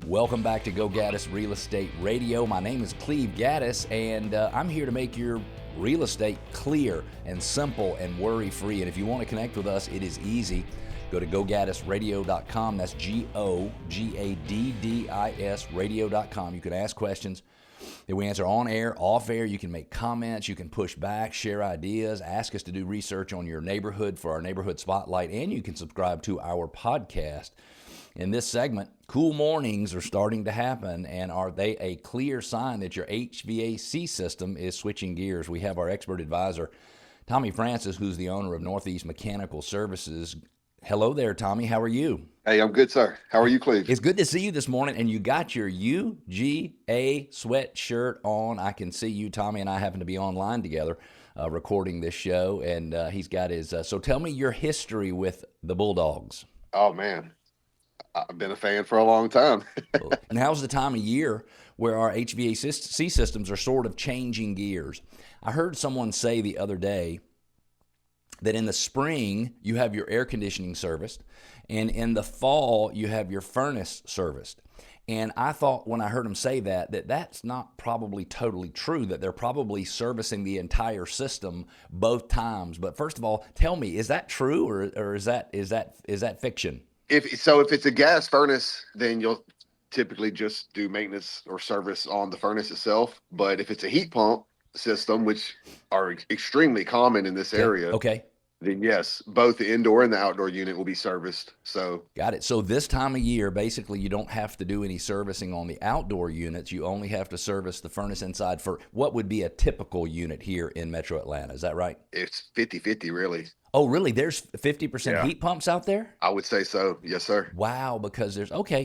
Welcome back to Go Gaddis Real Estate Radio. My name is Cleve Gaddis, and I'm here to make your real estate clear and simple and worry-free. And if you want to connect with us, it is easy. Go to gogaddisradio.com. That's GOGADDIS radio.com. You can ask questions that we answer on air, off air. You can make comments. You can push back, share ideas, ask us to do research on your neighborhood for our Neighborhood Spotlight, and you can subscribe to our podcast. In this segment, cool mornings are starting to happen, and are they a clear sign that your HVAC system is switching gears? We have our expert advisor, Tommy Francis, who's the owner of Northeast Mechanical Services. Hello there, Tommy. How are you? Hey, I'm good, sir. How are you, Cleve? It's good to see you this morning, and you got your UGA sweatshirt on. I can see you. Tommy and I happen to be online together recording this show, and he's got his so tell me your history with the Bulldogs. Oh, man. I've been a fan for a long time. Now's the time of year where our HVAC systems are sort of changing gears. I heard someone say the other day that in the spring you have your air conditioning serviced, and in the fall you have your furnace serviced. And I thought when I heard him say that that's not probably totally true, that they're probably servicing the entire system both times. But first of all, tell me, is that true or is that fiction? If it's a gas furnace, then you'll typically just do maintenance or service on the furnace itself. But if it's a heat pump system, which are extremely common in this area, then yes, both the indoor and the outdoor unit will be serviced. So got it. So this time of year, basically, you don't have to do any servicing on the outdoor units. You only have to service the furnace inside for what would be a typical unit here in Metro Atlanta. Is that right? It's 50-50, really. Oh, really? There's 50% heat pumps out there? I would say so. Yes, sir. Wow, because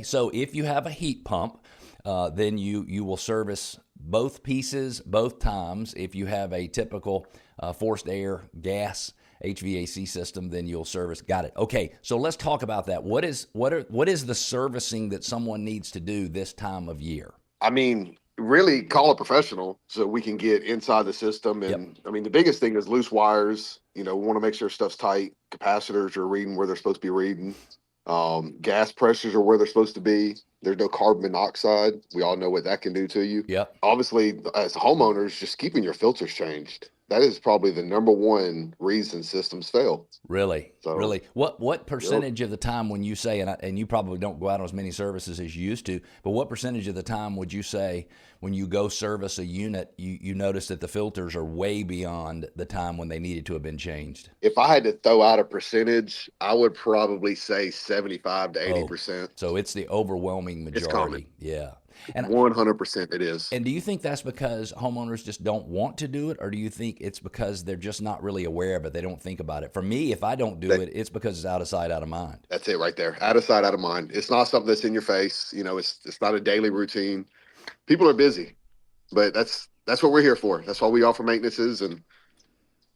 so if you have a heat pump, then you will service both pieces both times. If you have a typical forced air gas HVAC system, then you'll service. Got it. Okay, so let's talk about that. What is the servicing that someone needs to do this time of year? I mean, really call a professional so we can get inside the system. And I mean, the biggest thing is loose wires. We want to make sure stuff's tight. Capacitors are reading where they're supposed to be reading. Gas pressures are where they're supposed to be. There's no carbon monoxide. We all know what that can do to you. Yep. Obviously, as homeowners, just keeping your filters changed. That is probably the number one reason systems fail. Really? Really? What percentage of the time when you say, and you probably don't go out on as many services as you used to, but what percentage of the time would you say when you go service a unit, you notice that the filters are way beyond the time when they needed to have been changed? If I had to throw out a percentage, I would probably say 75 to 80%. So it's the overwhelming majority. It's common. Yeah. And 100% it is. And do you think that's because homeowners just don't want to do it, or do you think it's because they're just not really aware of it? They don't think about it. For me, if I don't do it, it's because it's out of sight, out of mind. That's it right there. Out of sight, out of mind. It's not something that's in your face. It's not a daily routine. People are busy, but that's what we're here for. That's why we offer maintenances, and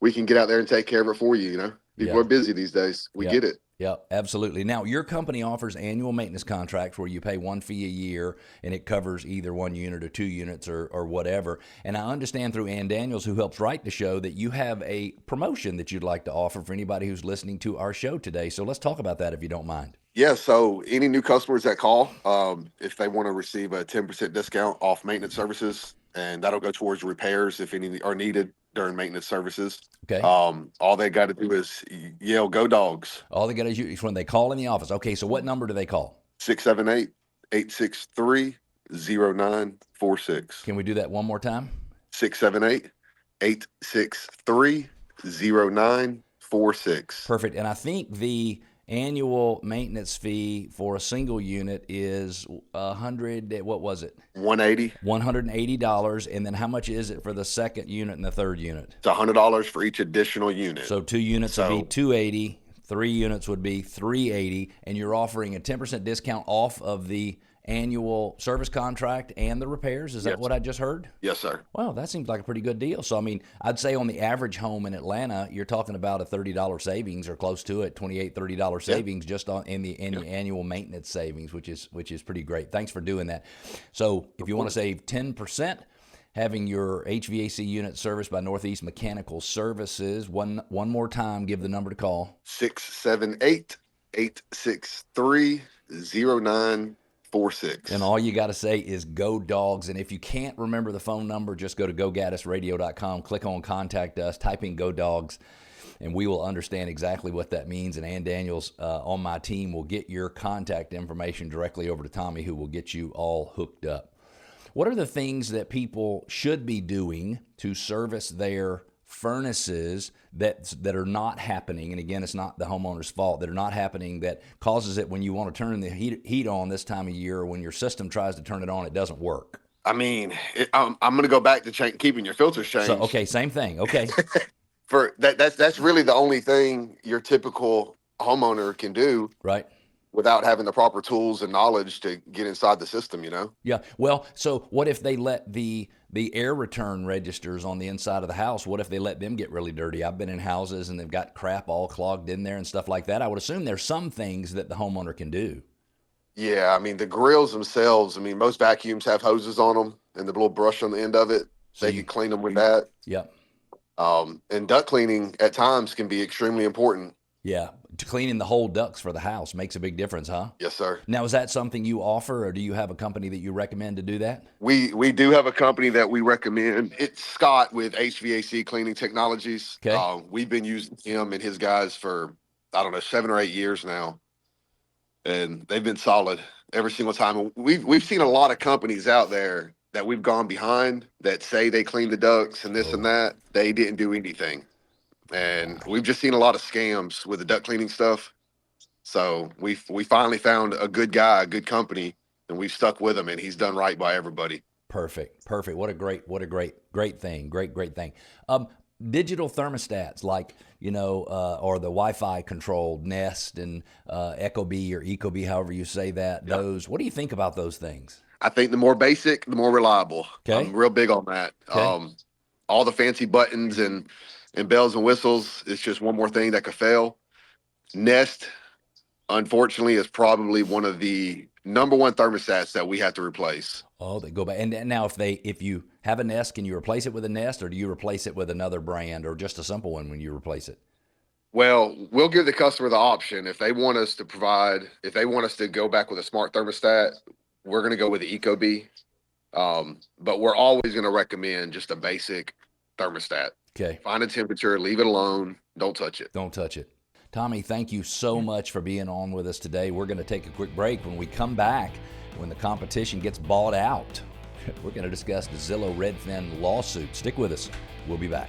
we can get out there and take care of it for you. People are busy these days. We get it. Yeah, absolutely. Now, your company offers annual maintenance contracts where you pay one fee a year, and it covers either one unit or two units or whatever. And I understand through Ann Daniels, who helps write the show, that you have a promotion that you'd like to offer for anybody who's listening to our show today. So let's talk about that if you don't mind. Yeah, so any new customers that call, if they want to receive a 10% discount off maintenance services, and that'll go towards repairs if any are needed during maintenance services. Okay. All they got to do is yell, "Go Dogs." All they got to do is when they call in the office. Okay, so what number do they call? 678-863-0946. Can we do that one more time? 678-863-0946. Perfect. And I think the annual maintenance fee for a single unit is $180. And then how much is it for the second unit and the third unit? It's $100 for each additional unit. So two units would be $280, 3 units would be $380, and you're offering a 10% discount off of the annual service contract and the repairs. Is that what I just heard? Yes, sir. Well, that seems like a pretty good deal. So, I mean, I'd say on the average home in Atlanta, you're talking about a $30 savings or close to it, $28, $30 savings just in the annual maintenance savings, which is pretty great. Thanks for doing that. So if you want to save 10%, having your HVAC unit serviced by Northeast Mechanical Services, one more time, give the number to call. 678-863-0946. 846. And all you got to say is go dogs. And if you can't remember the phone number, just go to gogaddisradio.com, click on contact us, type in go dogs, and we will understand exactly what that means. And Ann Daniels on my team will get your contact information directly over to Tommy, who will get you all hooked up. What are the things that people should be doing to service their furnaces that are not happening? And again, it's not the homeowner's fault, that are not happening, that causes it when you want to turn the heat on this time of year, or when your system tries to turn it on, it doesn't work. I mean, I'm going to go back to keeping your filters changed. So, okay, same thing. Okay. For that's really the only thing your typical homeowner can do, right, without having the proper tools and knowledge to get inside the system, you know? Yeah. Well, so what if they let the air return registers on the inside of the house, what if they let them get really dirty? I've been in houses and they've got crap all clogged in there and stuff like that. I would assume there's some things that the homeowner can do. Yeah, I mean, the grills themselves, I mean, most vacuums have hoses on them and the little brush on the end of it. They can clean them with that. Yep. And duct cleaning at times can be extremely important. Yeah. Cleaning the whole ducts for the house makes a big difference, huh? Yes, sir. Now, is that something you offer, or do you have a company that you recommend to do that? We do have a company that we recommend. It's Scott with HVAC Cleaning Technologies. Okay. We've been using him and his guys for, 7 or 8 years now. And they've been solid every single time. We've seen a lot of companies out there that we've gone behind that say they clean the ducts and this and that. They didn't do anything. And we've just seen a lot of scams with the duct cleaning stuff. So we finally found a good guy, a good company, and we've stuck with him, and he's done right by everybody. Perfect. What a great thing. Great thing. Digital thermostats, like, or the Wi-Fi controlled Nest and Ecobee or Ecobee, however you say that. Yep. Those. What do you think about those things? I think the more basic, the more reliable. Okay. I'm real big on that. Okay. All the fancy buttons and bells and whistles, it's just one more thing that could fail. Nest, unfortunately, is probably one of the number one thermostats that we have to replace. Oh, they go back. And now if you have a Nest, can you replace it with a Nest, or do you replace it with another brand, or just a simple one when you replace it? Well, we'll give the customer the option. If they want us to go back with a smart thermostat, we're going to go with the Ecobee. But we're always going to recommend just a basic thermostat. Okay. Find a temperature, leave it alone. Don't touch it. Don't touch it. Tommy, thank you so much for being on with us today. We're going to take a quick break. When we come back, when the competition gets bought out, we're going to discuss the Zillow Redfin lawsuit. Stick with us. We'll be back.